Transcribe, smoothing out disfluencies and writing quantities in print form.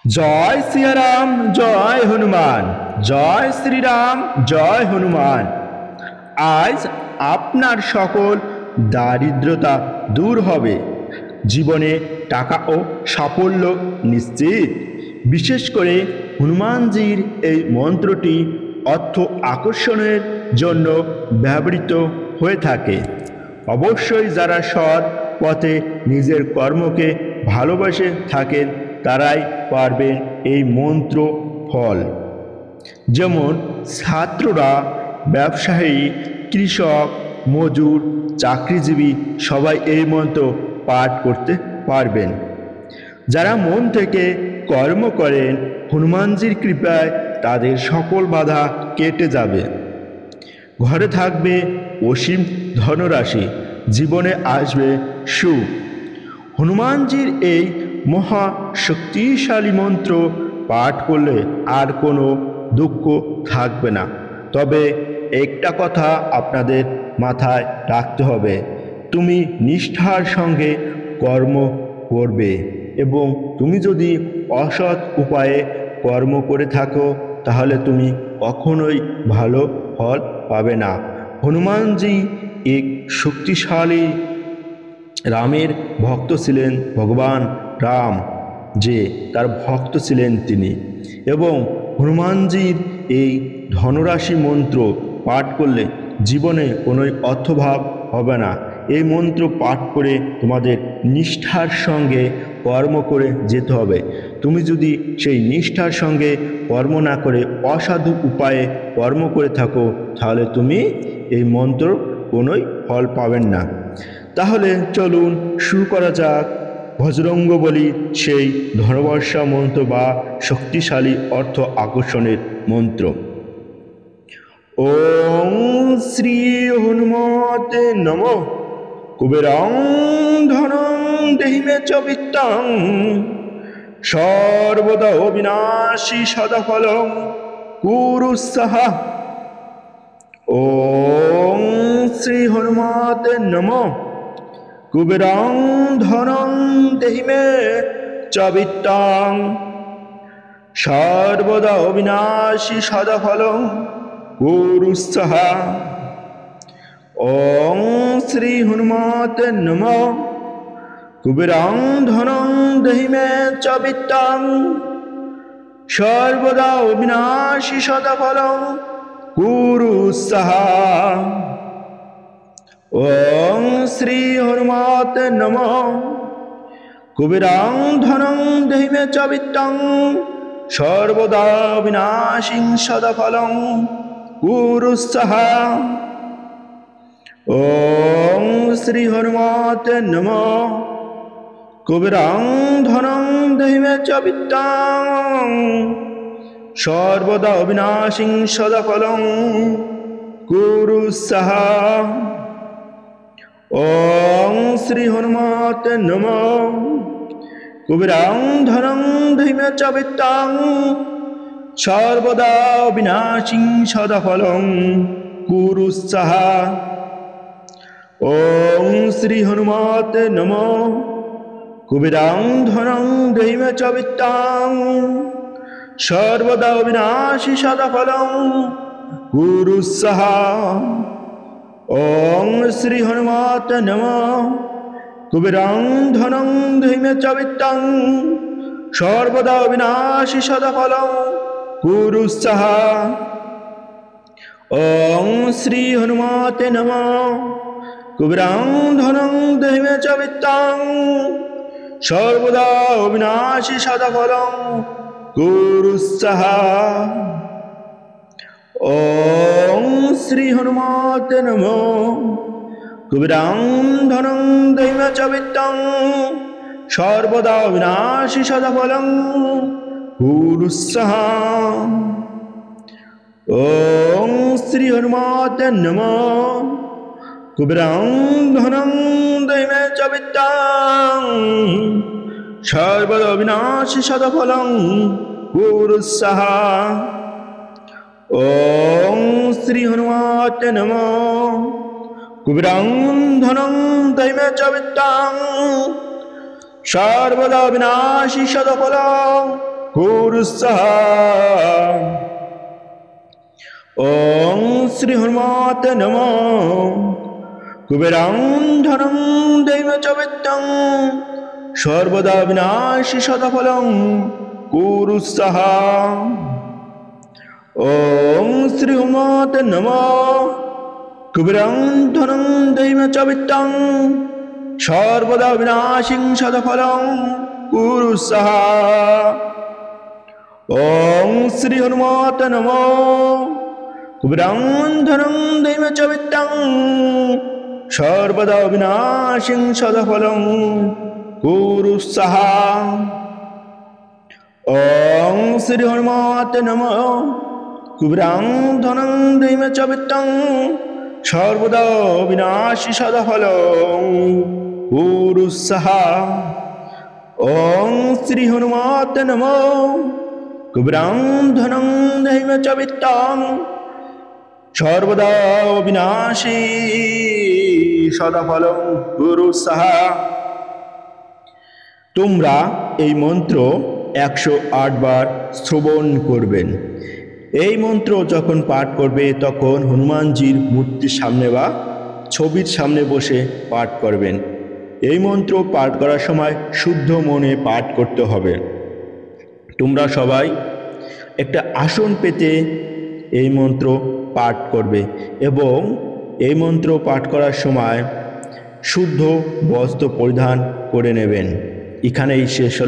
জয় সিয়ারাম, জয় হনুমান। জয় শ্রীরাম, জয় হনুমান। আজ আপনার সকল দারিদ্রতা দূর হবে, জীবনে টাকা ও সাফল্য নিশ্চিত। বিশেষ করে হনুমানজির এই মন্ত্রটি অর্থ আকর্ষণের জন্য ব্যবহৃত হয়ে থাকে। অবশ্যই যারা সৎ পথে নিজের কর্মকে ভালোবেসে থাকেন তারাই পারবেন এই মন্ত্র ফল। যেমন ছাত্ররা, ব্যবসায়ী, কৃষক, মজুর, চাকরিজীবী সবাই এই মন্ত্র পাঠ করতে পারবেন। যারা মন থেকে কর্ম করেন, হনুমানজির কৃপায় তাদের সকল বাধা কেটে যাবে। ঘরে থাকবে অসীম ধনরাশি, জীবনে আসবে সুখ। হনুমানজির এই মহা শক্তিশালী মন্ত্র পাঠ করলে আর কোনো দুঃখ থাকবে না। তবে একটা কথা আপনাদের মাথায় রাখতে হবে, তুমি নিষ্ঠার সঙ্গে কর্ম করবে এবং তুমি যদি অসৎ উপায়ে কর্ম করে থাকো তাহলে তুমি কখনোই ভালো ফল পাবে না। হনুমানজি এক শক্তিশালী রামের ভক্ত ছিলেন, ভগবান রাম যে তার ভক্ত ছিলেন তিনি। এবং হনুমানজির এই ধনরাশি মন্ত্র পাঠ করলে জীবনে কোনো অর্থভাব হবে না। এই মন্ত্র পাঠ করে তোমাদের নিষ্ঠার সঙ্গে কর্ম করে যেতে হবে। তুমি যদি সেই নিষ্ঠার সঙ্গে কর্ম না করে অসাধু উপায়ে কর্ম করে থাকো তাহলে তুমি এই মন্ত্র কোনোই ফল পাবেন না। তাহলে চলুন শুরু করা যাক বজরঙ্গ বলি সেই ধনবর্ষা মন্ত্র বা শক্তিশালী অর্থ আকর্ষণের মন্ত্র। ওং শ্রী হনুমতে নমঃ। কুবেরং ধনং দেহি মে চ বিত্তং, সর্বদা অবিনাশী সদাফলং কুরু সাহা। ওং শ্রী হনুমতে নমঃ। কুবেরং ধনং দেহি মে চ বিত্তং, সর্বদা অবিনাশী সদাফলং কুরু সাহা। ওং শ্রী হনুমতে নমঃ। কুবেরং ধনং দেহি মে চ বিত্তং, সর্বদা অবিনাশী সদাফলং কুরু সাহা। ওং শ্রী হনুমতে নমঃ। কুবেরং ধনং দেহি মে চ বিত্তং, সর্বদা বিনাশিং সদাফলং কুরু সাহা। ওং শ্রী হনুমতে নমঃ। কুবেরং ধনং দেহি মে চ বিত্তং, সর্বদা বিনাশিং সদাফলং কুরু সাহা। ওং শ্রী হনুমতে নমঃ। কুবেরং ধনং দেহি মে চ বিত্তং, সর্বদা বিনাশিং সদাফলং কুরু সাহা। ওং শ্রী হনুমতে নমঃ। কুবেরং ধনং দেহি মে চ বিত্তং, সর্বদা বিনাশী সদাফলং কুরু সাহা। ওং শ্রী হনুমতে নমঃ। কুবেরং ধনং দেহি মে চ বিত্তং, সর্বদা বিনাশী সদাফলং কুরু সাহা। ওং শ্রী হনুমতে নমঃ। কুবেরং ধনং দেহি মে চ বিত্তং, সর্বদা বিনাশী সদাফলং কুরু সাহা। ওং শ্রী হনুমতে নমঃ। কুবেরং ধনং দেহি মে চ বিত্তং, সর্বদা বিনাশী সদাফলং কুরু সাহা। ওং শ্রী হনুমতে নমঃ। কুবেরং ধনং দেহি মে চ বিত্তং, সর্বদা বিনাশী সদাফলং কুরু সাহা। ওং শ্রী হনুমতে নমঃ। কুবেরং ধনং দেহি মে চ বিত্তং, সর্বদা বিনাশী সদাফলং কুরুস্সাহা। ওং শ্রী হনুমতে নমঃ। কুবেরং ধনং দৈব চ বিত্তং সর্বদা বিনাশী সদাফলং কুরুস্সাহা। ওং শ্রী হনুমতে নমঃ। কুবেরং ধনং দৈব চ বিত্তং সর্বদা বিনাশিং সদাফলং কুরুস্সাহা। ওং শ্রী হনুমতে নমঃ। কুবেরং ধনং দৈব চ বিত্তং সর্বদা বিনাশিং সদাফলং কুরুস্সাহা। ওং শ্রী হনুমতে নমঃ। কুবেরং ধনং দৈব চ বিত্তং সর্বদা বিনাশী সদাফলং কুরুস্সাহা। ওং শ্রী হনুমতে নমঃ। কুবেরং ধনং দৈব চ বিত্তং সর্বদা বিনাশী সদাফলং কুরুস্সাহা। তোমরা এই মন্ত্র 108 বার শ্রবণ করবেন। এই মন্ত্র যখন পাঠ করবে তখন হনুমানজির মূর্তির সামনে বা ছবির সামনে বসে পাঠ করবেন। এই মন্ত্র পাঠ করার সময় শুদ্ধ মনে পাঠ করতে হবে। তোমরা সবাই একটা আসন পেতে এই মন্ত্র পাঠ করবে এবং এই মন্ত্র পাঠ করার সময় শুদ্ধ বস্ত্র পরিধান করে নেবেন। এখানেই শেষ হল।